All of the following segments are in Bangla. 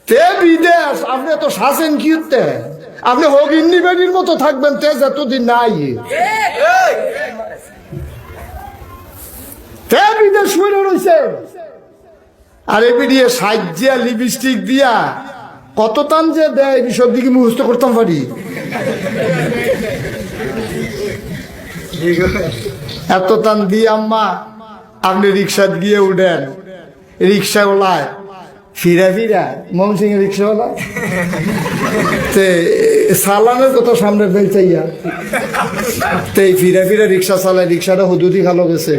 তে বিদেশ আপনি তো শাসেন কি আপনি হগিন্নি বেডির মতো থাকবেন তেজ এতদিন নাই তে বিদেশ শুনে রয়েছে আর এমনি দিয়ে সাজ্জা লিপস্টিক দিয়া কত টান যে দেয় সব দিকে মুখস্থ করতাম পারি এত টান দিয়ে আম্মা আপনি রিক্সা গিয়ে উঠেন রিক্সা ওলায় ফিরা ফিরা মমসিং রিক্সাওয়ালা সালানের কথা সামনে বেলচাইয়া তে ফিরা ফিরা রিক্সা চালায় রিক্সাটা হুদুদি খালো গেছে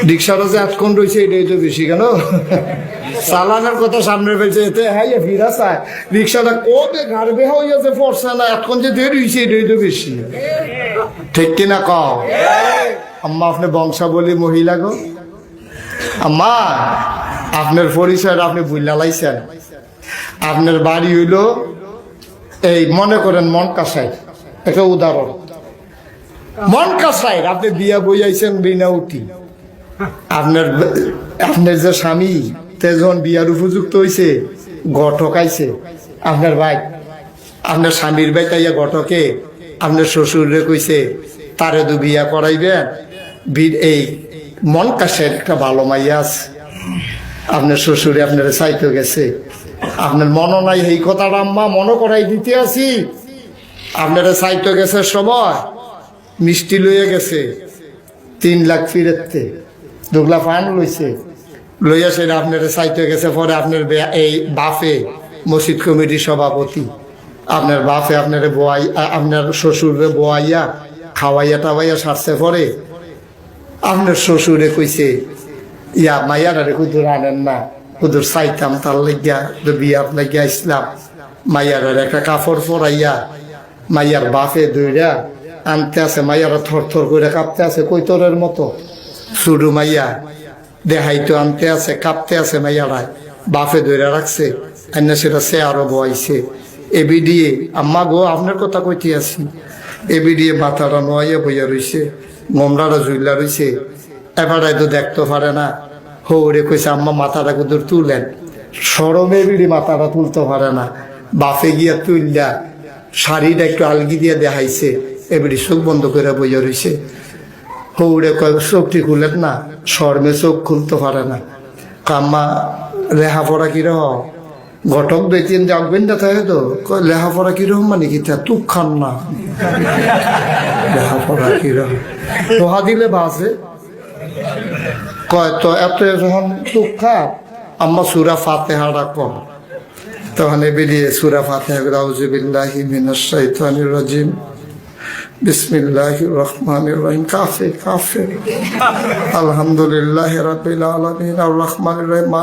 রিক্সাটা যে আটকন রয়েছে এটাই তো বেশি কেন চালানের কথা সামনে ফেলছে এতে হ্যাঁ ফিরা চায় রিক্সাটা কোতে ঘাড় বেহা হইয়াছে ফরসা না এখন যে দেরি হয়েছে এটাই তো বেশি ঠিক কিনা কও আম্মা আপনি বংশাবলী মহিলা গো আম্মা আপনার পরিচয় আপনি বুঝলা লাইছেন আপনার বাড়ি হইল এই মনে করেন মন কাসাই একটা উদাহরণ মন কাসাই আপনি বিয়া বইয়াইছেন বিনা উঠি আপনার আপনার যে স্বামী তেজন বিয়ার উপযুক্ত হয়েছে ঘটকাইছে আপনার ভাই আপনার স্বামীর ভাই তাইয়া ঘটকে আপনার শ্বশুরে কইছে তারে দু বিয়া করাইবেন এই মন কাশের একটা ভালো মাইয়া আছে আপনার শ্বশুরে আপনার চাইতে গেছে আপনার মনও নাই এই কথাটা আম্মা মনে করাই দিতে আসি আপনারা চাইতে গেছে সময় মিষ্টি লইয়া গেছে 3 লাখ ফিরেতে 2 লাখ ফান লইছে লইয়া সেটা আপনারা চাইতে গেছে পরে আপনার এই বাফে মসজিদ কমিটির সভাপতি আপনার বাফে আপনার বোয়াই আপনার শ্বশুরে বোয়াইয়া খাওয়াইয়া টাওয়াইয়া সারছে পরে আপনার শ্বশুরে কইছে ইয়া মাইয়ারে কুদুর আনেন না কুদুর চাইতাম তার লাগিয়া বিয়ার লাগিয়া ইসলাম মাইয়ার একটা কাপড় পরাইয়া মাইয়ার বাফে দইরা আনতে আছে মাইয়ারা থর থর করে কাঁপতে আছে কৈতরের মতো শুরু মাইয়া দেখাইতো আনতে আছে কাঁপতে আছে মাইয়ারায় বাফে দইরা রাখছে আইনা সেটা সে আরো বয়াইছে এবি দিয়ে আম্মা গো আপনার কথা কইতে আছি এবি দিয়ে মাথাটা নোয়াইয়া বইয়া রইছে গোমরাটা ঝুইলা রইছে এবারাই তো দেখতে পারে না হৌরে কইছে আম্মা মাথাটা কুদুর তুলেন সরমে বিড়ি মাথাটা তুলতে পারে না বাফে গিয়া তুললা শাড়িটা একটু আলগি দিয়ে দেখাইছে এবারে চোখ বন্ধ করে বইয়া রইছে হৌরে কয় চোখটি খুলেন না শর্মে চোখ খুলতে পারে না কাম্মা লেখাপড়া কিরকম ঘটক 2-3 যাকবেন না থাকে তো লেখাপড়া কিরকম মানে কি তুক খান না লেখাপড়া কিরকম পোহা দিলে বাসে কয় তো এত যখন তুক খা আম্মা সূরা ফাতিহা রাখো তখন বেরিয়ে সূরা ফাতিহা আউযু বিল্লাহি মিনাশ শাইতানির রাজিম বিসমিল্লাহির রহমানির রহিম কাফে কাফে আলহামদুলিল্লাহি রাব্বিল আলামিন আর রহমানির রহিম